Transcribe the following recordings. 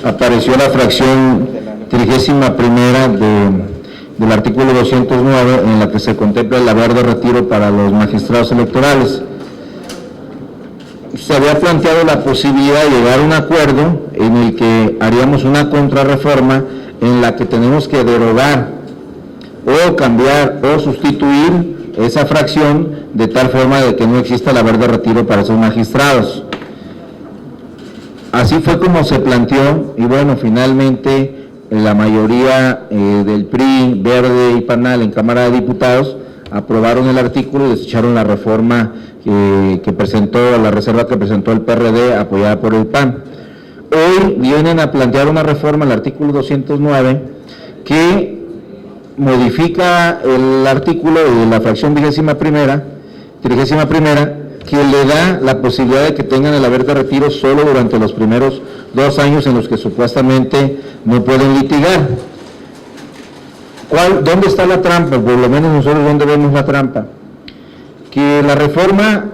apareció la fracción 31ª del artículo 209, en la que se contempla el haber de retiro para los magistrados electorales. Se había planteado la posibilidad de llegar a un acuerdo en el que haríamos una contrarreforma en la que tenemos que derogar o cambiar o sustituir esa fracción de tal forma de que no exista el haber de retiro para esos magistrados. Así fue como se planteó y bueno, finalmente la mayoría del PRI, Verde y PANAL en Cámara de Diputados aprobaron el artículo y desecharon la reforma que presentó, la reserva que presentó el PRD apoyada por el PAN. Hoy vienen a plantear una reforma al artículo 209 que modifica el artículo de la fracción 31ª, que le da la posibilidad de que tengan el haber de retiro solo durante los primeros 2 años en los que supuestamente no pueden litigar. ¿Dónde está la trampa? Por lo menos nosotros, ¿dónde vemos la trampa? Que la reforma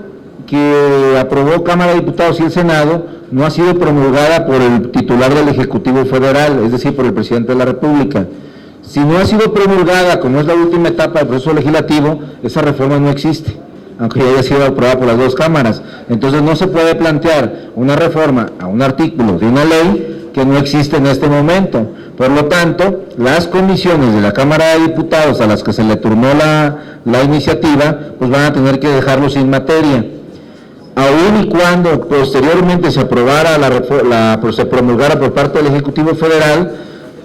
que aprobó Cámara de Diputados y el Senado no ha sido promulgada por el titular del Ejecutivo Federal, es decir, por el Presidente de la República. Si no ha sido promulgada, como es la última etapa del proceso legislativo, esa reforma no existe, aunque ya haya sido aprobada por las 2 cámaras. Entonces no se puede plantear una reforma a un artículo de una ley que no existe en este momento. Por lo tanto, las comisiones de la Cámara de Diputados a las que se le turnó la iniciativa, pues van a tener que dejarlo sin materia. Aún y cuando posteriormente se aprobara se promulgara por parte del Ejecutivo Federal,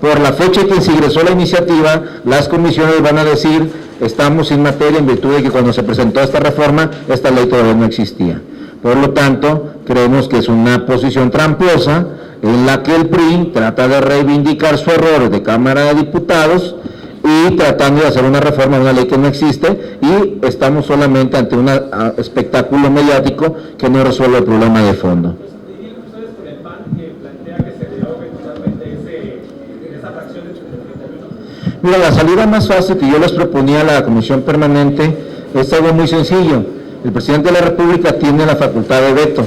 por la fecha en que se ingresó la iniciativa, las comisiones van a decir, estamos sin materia en virtud de que cuando se presentó esta reforma, esta ley todavía no existía. Por lo tanto, creemos que es una posición tramposa en la que el PRI trata de reivindicar su error de Cámara de Diputados y tratando de hacer una reforma de una ley que no existe, y estamos solamente ante un espectáculo mediático que no resuelve el problema de fondo. Mira, la salida más fácil que yo les proponía a la Comisión Permanente es algo muy sencillo. El Presidente de la República tiene la facultad de veto.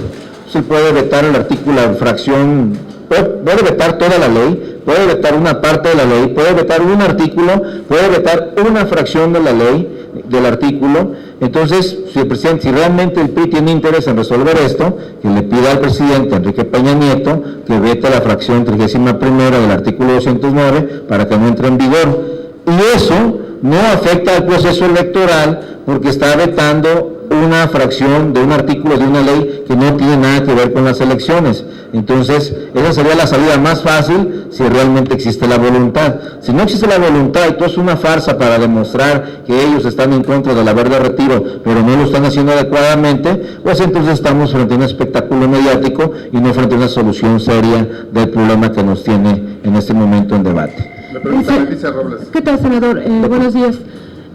Se puede vetar el artículo, la fracción, puede vetar toda la ley, puede vetar una parte de la ley, puede vetar un artículo, puede vetar una fracción de la ley, del artículo. Entonces, si realmente el PRI tiene interés en resolver esto, que le pida al presidente Enrique Peña Nieto que vete la fracción 31ª del artículo 209 para que no entre en vigor. Y eso no afecta al proceso electoral porque está vetando una fracción de un artículo de una ley que no tiene nada que ver con las elecciones. Entonces, esa sería la salida más fácil si realmente existe la voluntad. Si no existe la voluntad y todo es una farsa para demostrar que ellos están en contra del haber de retiro, pero no lo están haciendo adecuadamente, pues entonces estamos frente a un espectáculo mediático y no frente a una solución seria del problema que nos tiene en este momento en debate. Le pregunta a Alicia Robles. ¿Qué tal, senador? Buenos días.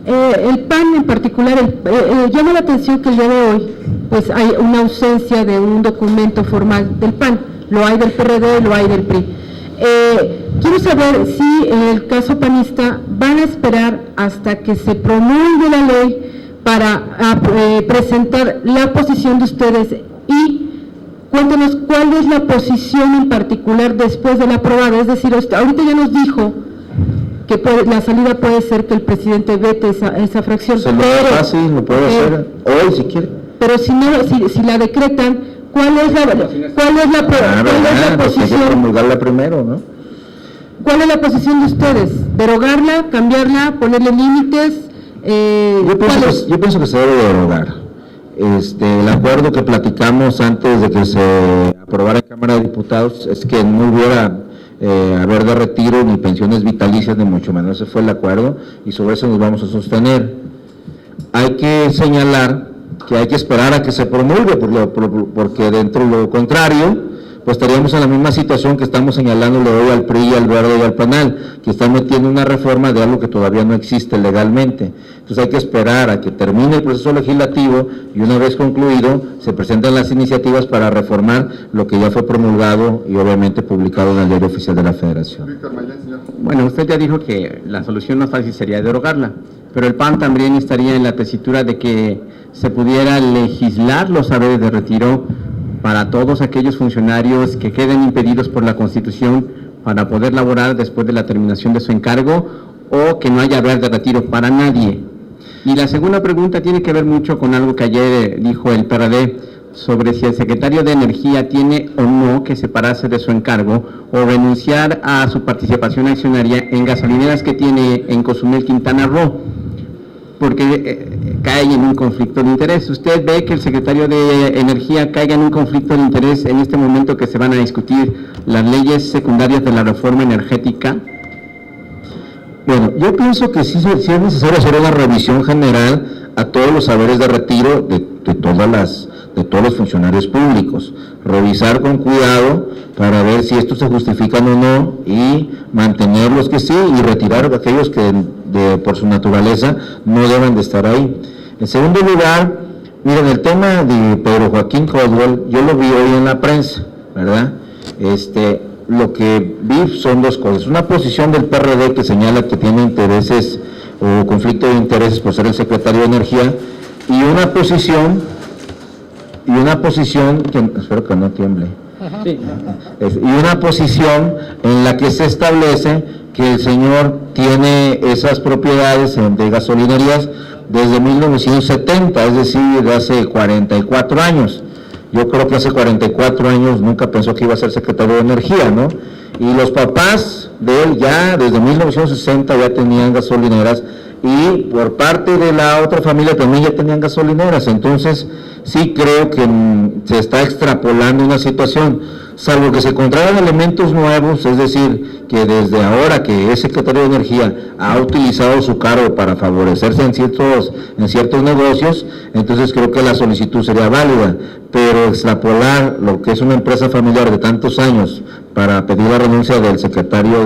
El PAN en particular, llama la atención que el día de hoy pues hay una ausencia de un documento formal del PAN, lo hay del PRD, lo hay del PRI. Quiero saber si en el caso panista van a esperar hasta que se promulgue la ley para presentar la posición de ustedes, y cuéntenos cuál es la posición en particular después de la aprobada. Es decir, ahorita ya nos dijo que la salida puede ser que el presidente vete esa fracción. Se lo hace fácil, lo puede hacer hoy si quiere. Pero si no, si la decretan, ¿cuál es la posición? Hay que promulgarla primero, ¿no? ¿Cuál es la posición de ustedes? ¿Derogarla, cambiarla, ponerle límites? Yo pienso que se debe derogar. El acuerdo que platicamos antes de que se aprobara en Cámara de Diputados es que no hubiera haber de retiro ni pensiones vitalicias, ni mucho menos. Ese fue el acuerdo y sobre eso nos vamos a sostener. Hay que señalar que hay que esperar a que se promulgue, porque dentro de lo contrario, pues estaríamos en la misma situación que estamos señalándole hoy al PRI, al Verde y al PANAL, que están metiendo una reforma de algo que todavía no existe legalmente. Entonces hay que esperar a que termine el proceso legislativo y una vez concluido se presentan las iniciativas para reformar lo que ya fue promulgado y obviamente publicado en el Diario Oficial de la Federación. Bueno, usted ya dijo que la solución más fácil sería derogarla, pero el PAN también estaría en la tesitura de que se pudiera legislar los haberes de retiro para todos aquellos funcionarios que queden impedidos por la Constitución para poder laborar después de la terminación de su encargo, o que no haya haber de retiro para nadie. Y la segunda pregunta tiene que ver mucho con algo que ayer dijo el PRD sobre si el secretario de Energía tiene o no que separarse de su encargo o renunciar a su participación accionaria en gasolineras que tiene en Cozumel, Quintana Roo, porque cae en un conflicto de interés. ¿Usted ve que el secretario de Energía caiga en un conflicto de interés en este momento que se van a discutir las leyes secundarias de la reforma energética? Bueno, yo pienso que sí es necesario hacer una revisión general a todos los saberes de retiro de todos los funcionarios públicos, revisar con cuidado para ver si estos se justifican o no y mantener los que sí y retirar aquellos que por su naturaleza no deben de estar ahí. En segundo lugar, miren, el tema de Pedro Joaquín Caldwell, yo lo vi hoy en la prensa, ¿verdad? Lo que vi son dos cosas: una posición del PRD que señala que tiene intereses o conflicto de intereses por ser el secretario de Energía, y una posición que, espero que no tiemble, sí, y una posición en la que se establece que el señor tiene esas propiedades de gasolinerías desde 1970, es decir, de hace 44 años. Yo creo que hace 44 años nunca pensó que iba a ser secretario de Energía, ¿no? Y los papás de él ya desde 1960 ya tenían gasolineras, y por parte de la otra familia también ya tenían gasolineras. Entonces sí creo que se está extrapolando una situación, salvo que se encontraran elementos nuevos, es decir, que desde ahora que es secretario de Energía ha utilizado su cargo para favorecerse en ciertos negocios, entonces creo que la solicitud sería válida, pero extrapolar lo que es una empresa familiar de tantos años para pedir la renuncia del secretario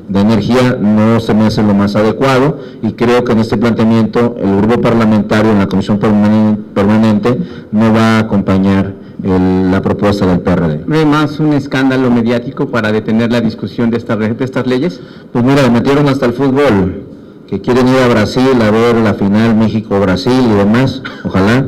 de Energía no se me hace lo más adecuado, y creo que en este planteamiento el grupo parlamentario en la comisión permanente no va a acompañar la propuesta del PRD. ¿No hay más un escándalo mediático para detener la discusión de estas leyes? Pues mira, metieron hasta el fútbol, que quieren ir a Brasil a ver la final México-Brasil y demás, ojalá.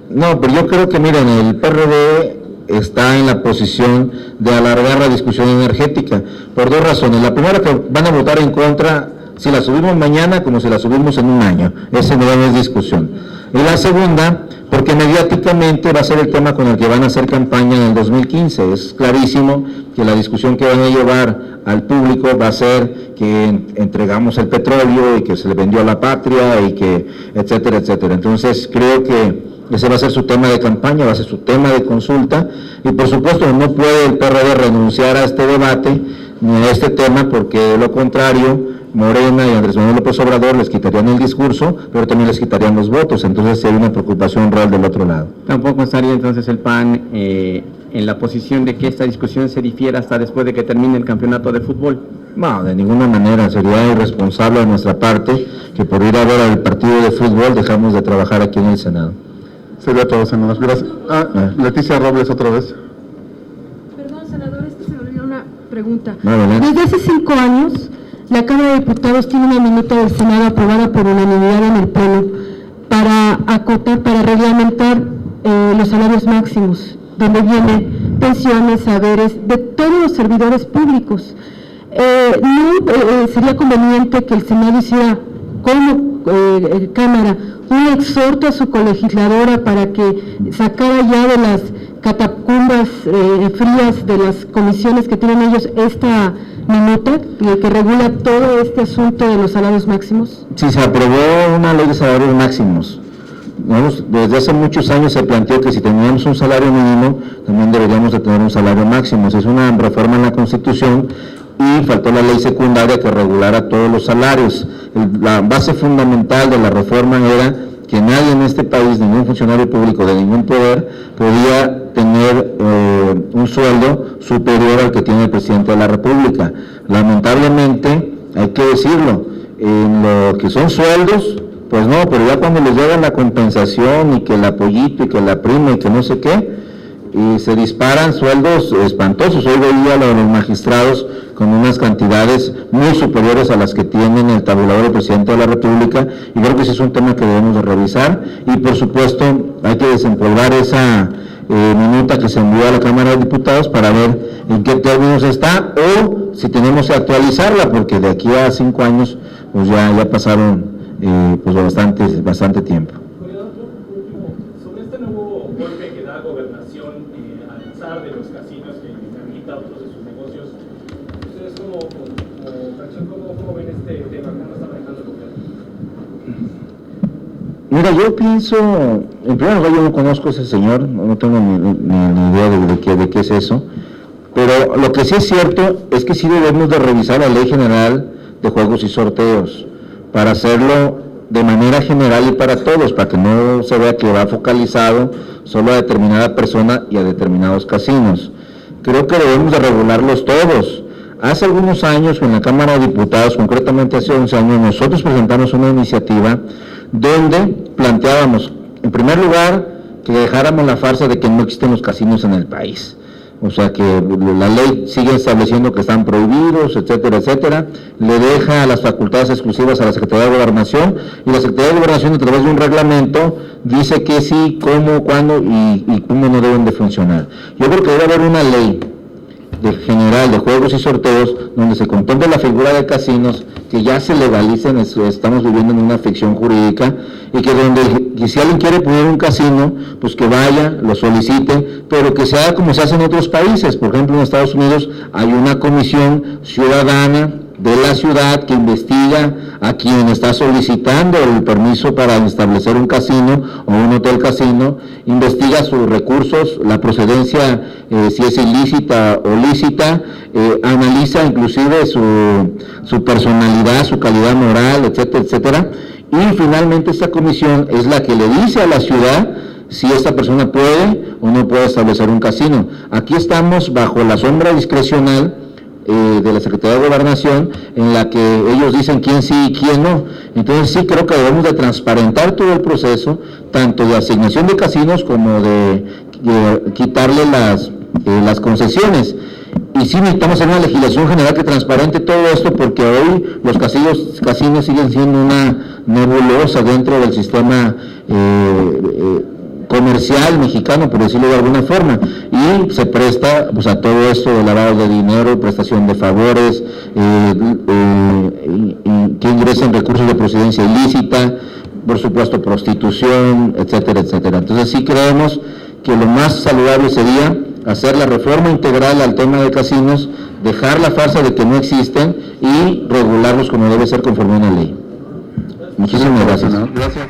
No, pero yo creo que miren, el PRD está en la posición de alargar la discusión energética por dos razones. La primera, que van a votar en contra si la subimos mañana como si la subimos en un año, ese no es discusión. Y la segunda, porque mediáticamente va a ser el tema con el que van a hacer campaña en el 2015. Es clarísimo que la discusión que van a llevar al público va a ser que entregamos el petróleo y que se le vendió a la patria y que etcétera, etcétera. Entonces creo que ese va a ser su tema de campaña, va a ser su tema de consulta, y por supuesto no puede el PRD renunciar a este debate ni a este tema, porque de lo contrario Morena y Andrés Manuel López Obrador les quitarían el discurso, pero también les quitarían los votos. Entonces sí hay una preocupación real del otro lado. Tampoco estaría entonces el PAN en la posición de que esta discusión se difiera hasta después de que termine el campeonato de fútbol. No, de ninguna manera. Sería irresponsable de nuestra parte que por ir a ver el partido de fútbol dejamos de trabajar aquí en el Senado. Sería todo, senador. Gracias. Leticia Robles, otra vez. Perdón, senador, es que se me olvidó una pregunta. Adelante. Desde hace 5 años, la Cámara de Diputados tiene una minuta del Senado aprobada por unanimidad en el Pleno para acotar, para reglamentar los salarios máximos, donde vienen pensiones, saberes de todos los servidores públicos. Sería conveniente que el Senado hiciera como Cámara un exhorto a su colegisladora para que sacara ya de las catacumbas frías de las comisiones que tienen ellos esta minuta que regula todo este asunto de los salarios máximos? Sí, se aprobó una ley de salarios máximos. Desde hace muchos años se planteó que si teníamos un salario mínimo, también deberíamos de tener un salario máximo. Es una reforma en la Constitución y faltó la ley secundaria que regulara todos los salarios. La base fundamental de la reforma era que nadie en este país, ningún funcionario público de ningún poder, podía tener un sueldo superior al que tiene el presidente de la República. Lamentablemente, hay que decirlo, en lo que son sueldos, pues no, pero ya cuando les llega la compensación y que el apoyito y que la prima y que no sé qué, y se disparan sueldos espantosos. Hoy veía a los magistrados con unas cantidades muy superiores a las que tienen el tabulador del presidente de la República, y creo que ese es un tema que debemos de revisar, y por supuesto hay que desempolvar minuta que se envió a la Cámara de Diputados para ver en qué términos está o si tenemos que actualizarla, porque de aquí a 5 años pues ya pasaron pues bastante tiempo. Sobre este nuevo golpe que da Gobernación al zar de los casinos que inhabilita otros de sus negocios, ¿ustedes como fracción cómo ven este tema? ¿Cómo está manejando el gobierno? Mira, yo pienso, en primer lugar yo no conozco a ese señor, no tengo ni idea de qué es eso, pero lo que sí es cierto es que sí debemos de revisar la Ley General de Juegos y Sorteos para hacerlo de manera general y para todos, para que no se vea que va focalizado solo a determinada persona y a determinados casinos. Creo que debemos de regularlos todos. Hace algunos años, en la Cámara de Diputados, concretamente hace 11 años, nosotros presentamos una iniciativa donde planteábamos, en primer lugar, que dejáramos la farsa de que no existen los casinos en el país. O sea, que la ley sigue estableciendo que están prohibidos, etcétera, etcétera. Le deja las facultades exclusivas a la Secretaría de Gobernación, y la Secretaría de Gobernación, a través de un reglamento, dice que sí, cómo, cuándo y cómo no deben de funcionar. Yo creo que debe haber una ley general de juegos y sorteos donde se contemple la figura de casinos, que ya se legalicen. Estamos viviendo en una ficción jurídica, y que si alguien quiere poner un casino, pues que vaya, lo solicite, pero que sea como se hace en otros países. Por ejemplo, en Estados Unidos hay una comisión ciudadana de la ciudad que investiga a quien está solicitando el permiso para establecer un casino o un hotel casino, investiga sus recursos, la procedencia, si es ilícita o lícita, analiza inclusive su personalidad, su calidad moral, etcétera, etcétera, y finalmente esta comisión es la que le dice a la ciudad si esta persona puede o no puede establecer un casino. Aquí estamos bajo la sombra discrecional de la Secretaría de Gobernación, en la que ellos dicen quién sí y quién no. Entonces sí creo que debemos de transparentar todo el proceso, tanto de asignación de casinos como de quitarle las concesiones. Y sí necesitamos hacer una legislación general que transparente todo esto, porque hoy los casinos siguen siendo una nebulosa dentro del sistema comercial mexicano, por decirlo de alguna forma, y se presta pues a todo esto de lavado de dinero, prestación de favores, que ingresen recursos de procedencia ilícita, por supuesto prostitución, etcétera, etcétera. Entonces sí creemos que lo más saludable sería hacer la reforma integral al tema de casinos, dejar la farsa de que no existen y regularlos como debe ser conforme a una ley. Muchísimas gracias. Gracias.